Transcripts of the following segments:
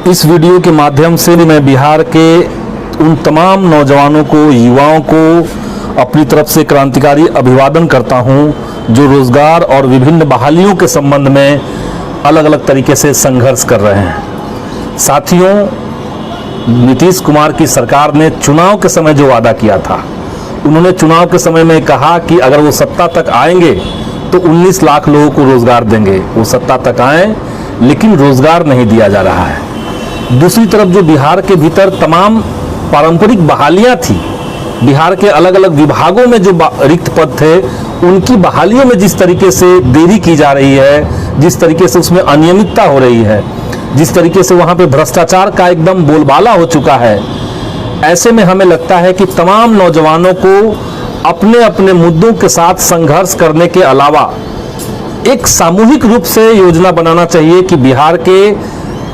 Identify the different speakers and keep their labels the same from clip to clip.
Speaker 1: इस वीडियो के माध्यम से मैं बिहार के उन तमाम नौजवानों को, युवाओं को अपनी तरफ से क्रांतिकारी अभिवादन करता हूं जो रोजगार और विभिन्न बहालियों के संबंध में अलग अलग तरीके से संघर्ष कर रहे हैं। साथियों, नीतीश कुमार की सरकार ने चुनाव के समय जो वादा किया था, उन्होंने चुनाव के समय में कहा कि अगर वो सत्ता तक आएंगे तो 19 लाख लोगों को रोजगार देंगे। वो सत्ता तक आए लेकिन रोजगार नहीं दिया जा रहा है। दूसरी तरफ जो बिहार के भीतर तमाम पारंपरिक बहालियां थी, बिहार के अलग अलग विभागों में जो रिक्त पद थे, उनकी बहालियों में जिस तरीके से देरी की जा रही है, जिस तरीके से उसमें अनियमितता हो रही है, जिस तरीके से वहां पे भ्रष्टाचार का एकदम बोलबाला हो चुका है, ऐसे में हमें लगता है कि तमाम नौजवानों को अपने अपने मुद्दों के साथ संघर्ष करने के अलावा एक सामूहिक रूप से योजना बनाना चाहिए कि बिहार के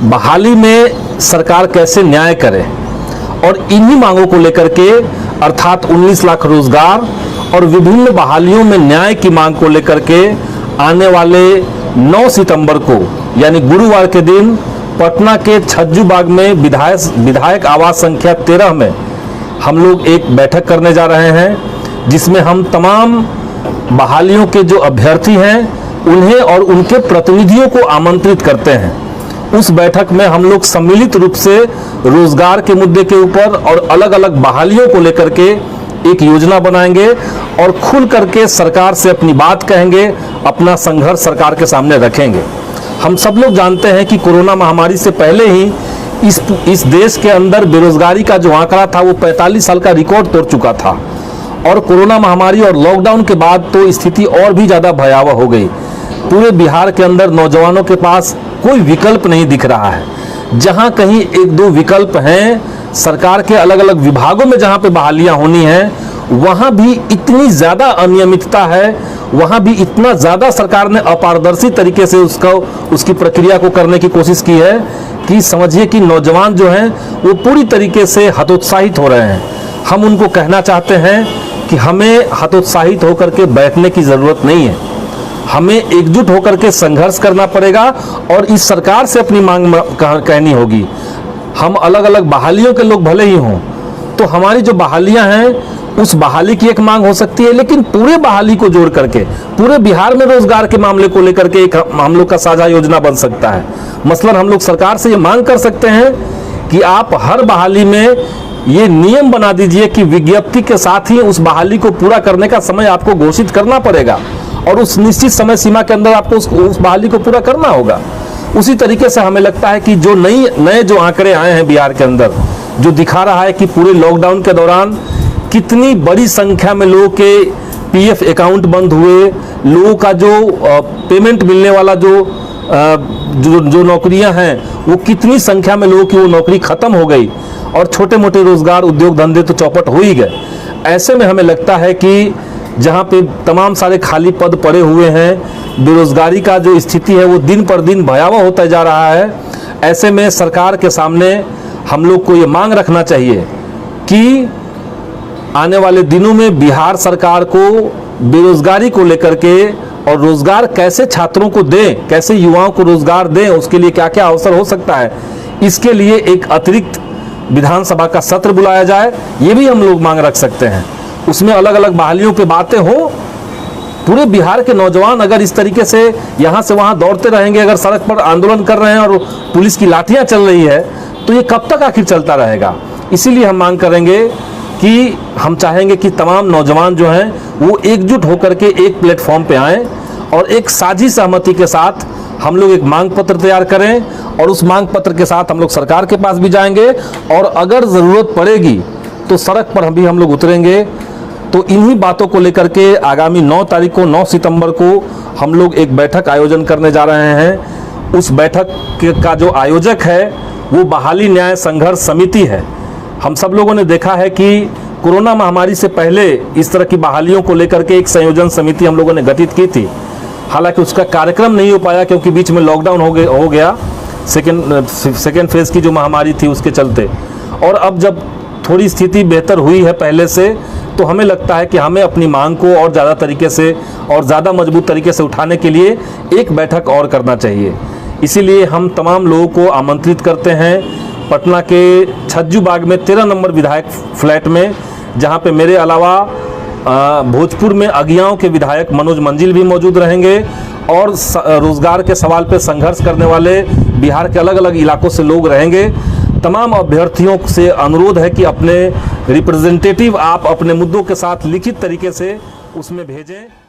Speaker 1: बहाली में सरकार कैसे न्याय करे। और इन्हीं मांगों को लेकर के, अर्थात 19 लाख रोजगार और विभिन्न बहालियों में न्याय की मांग को लेकर के आने वाले 9 सितंबर को यानी गुरुवार के दिन पटना के छज्जू बाग में विधायक आवास संख्या 13 में हम लोग एक बैठक करने जा रहे हैं, जिसमें हम तमाम बहालियों के जो अभ्यर्थी हैं उन्हें और उनके प्रतिनिधियों को आमंत्रित करते हैं। उस बैठक में हम लोग सम्मिलित रूप से रोजगार के मुद्दे के ऊपर और अलग अलग बहालियों को लेकर के एक योजना बनाएंगे और खुल करके सरकार से अपनी बात कहेंगे, अपना संघर्ष सरकार के सामने रखेंगे। हम सब लोग जानते हैं कि कोरोना महामारी से पहले ही इस देश के अंदर बेरोजगारी का जो आंकड़ा था वो 45 साल का रिकॉर्ड तोड़ चुका था, और कोरोना महामारी और लॉकडाउन के बाद तो स्थिति और भी ज़्यादा भयावह हो गई। पूरे बिहार के अंदर नौजवानों के पास कोई विकल्प नहीं दिख रहा है। जहां कहीं एक दो विकल्प हैं, सरकार के अलग अलग विभागों में जहां पे बहालियां होनी हैं, वहां भी इतनी ज़्यादा अनियमितता है, वहां भी इतना ज़्यादा सरकार ने अपारदर्शी तरीके से उसकी प्रक्रिया को करने की कोशिश की है कि समझिए कि नौजवान जो हैं वो पूरी तरीके से हतोत्साहित हो रहे हैं। हम उनको कहना चाहते हैं कि हमें हतोत्साहित होकर के बैठने की ज़रूरत नहीं है, हमें एकजुट होकर के संघर्ष करना पड़ेगा और इस सरकार से अपनी मांग कहनी होगी। हम अलग अलग बहालियों के लोग भले ही हों, तो हमारी जो बहालियां हैं उस बहाली की एक मांग हो सकती है, लेकिन पूरे बहाली को जोड़ करके पूरे बिहार में रोजगार के मामले को लेकर के एक हम लोग का साझा योजना बन सकता है। मसलन हम लोग सरकार से ये मांग कर सकते हैं कि आप हर बहाली में ये नियम बना दीजिए कि विज्ञप्ति के साथ ही उस बहाली को पूरा करने का समय आपको घोषित करना पड़ेगा और उस निश्चित समय सीमा के अंदर आपको उस बहाली को पूरा करना होगा। उसी तरीके से हमें लगता है कि जो नए जो आंकड़े आए हैं बिहार के अंदर, जो दिखा रहा है कि पूरे लॉकडाउन के दौरान कितनी बड़ी संख्या में लोगों के पीएफ अकाउंट बंद हुए, लोगों का जो पेमेंट मिलने वाला जो नौकरियां हैं वो कितनी संख्या में लोगों की वो नौकरी खत्म हो गई और छोटे मोटे रोजगार उद्योग धंधे तो चौपट हो ही गए। ऐसे में हमें लगता है कि जहाँ पे तमाम सारे खाली पद पड़े हुए हैं, बेरोजगारी का जो स्थिति है वो दिन पर दिन भयावह होता जा रहा है, ऐसे में सरकार के सामने हम लोग को ये मांग रखना चाहिए कि आने वाले दिनों में बिहार सरकार को बेरोजगारी को लेकर के और रोजगार कैसे छात्रों को दें, कैसे युवाओं को रोजगार दें, उसके लिए क्या क्या अवसर हो सकता है, इसके लिए एक अतिरिक्त विधानसभा का सत्र बुलाया जाए, ये भी हम लोग मांग रख सकते हैं। उसमें अलग अलग बहालियों की बातें हो। पूरे बिहार के नौजवान अगर इस तरीके से यहाँ से वहाँ दौड़ते रहेंगे, अगर सड़क पर आंदोलन कर रहे हैं और पुलिस की लाठियाँ चल रही है, तो ये कब तक आखिर चलता रहेगा। इसीलिए हम मांग करेंगे कि हम चाहेंगे कि तमाम नौजवान जो हैं वो एकजुट होकर के एक प्लेटफॉर्म पे आएँ और एक साझी सहमति के साथ हम लोग एक मांग पत्र तैयार करें और उस मांग पत्र के साथ हम लोग सरकार के पास भी जाएंगे और अगर ज़रूरत पड़ेगी तो सड़क पर हम लोग उतरेंगे। तो इन्हीं बातों को लेकर के आगामी 9 तारीख को 9 सितंबर को हम लोग एक बैठक आयोजन करने जा रहे हैं। उस बैठक का जो आयोजक है वो बहाली न्याय संघर्ष समिति है। हम सब लोगों ने देखा है कि कोरोना महामारी से पहले इस तरह की बहालियों को लेकर के एक संयोजन समिति हम लोगों ने गठित की थी। हालांकि उसका कार्यक्रम नहीं हो पाया क्योंकि बीच में लॉकडाउन हो गया सेकेंड फेज की जो महामारी थी उसके चलते। और अब जब थोड़ी स्थिति बेहतर हुई है पहले से, तो हमें लगता है कि हमें अपनी मांग को और ज़्यादा तरीके से और ज़्यादा मजबूत तरीके से उठाने के लिए एक बैठक और करना चाहिए। इसीलिए हम तमाम लोगों को आमंत्रित करते हैं पटना के छज्जू बाग में 13 नंबर विधायक फ्लैट में, जहां पे मेरे अलावा भोजपुर में अगियाओं के विधायक मनोज मंजिल भी मौजूद रहेंगे और रोजगार के सवाल पे संघर्ष करने वाले बिहार के अलग अलग इलाकों से लोग रहेंगे। तमाम अभ्यर्थियों से अनुरोध है कि अपने रिप्रेजेंटेटिव आप अपने मुद्दों के साथ लिखित तरीके से उसमें भेजें।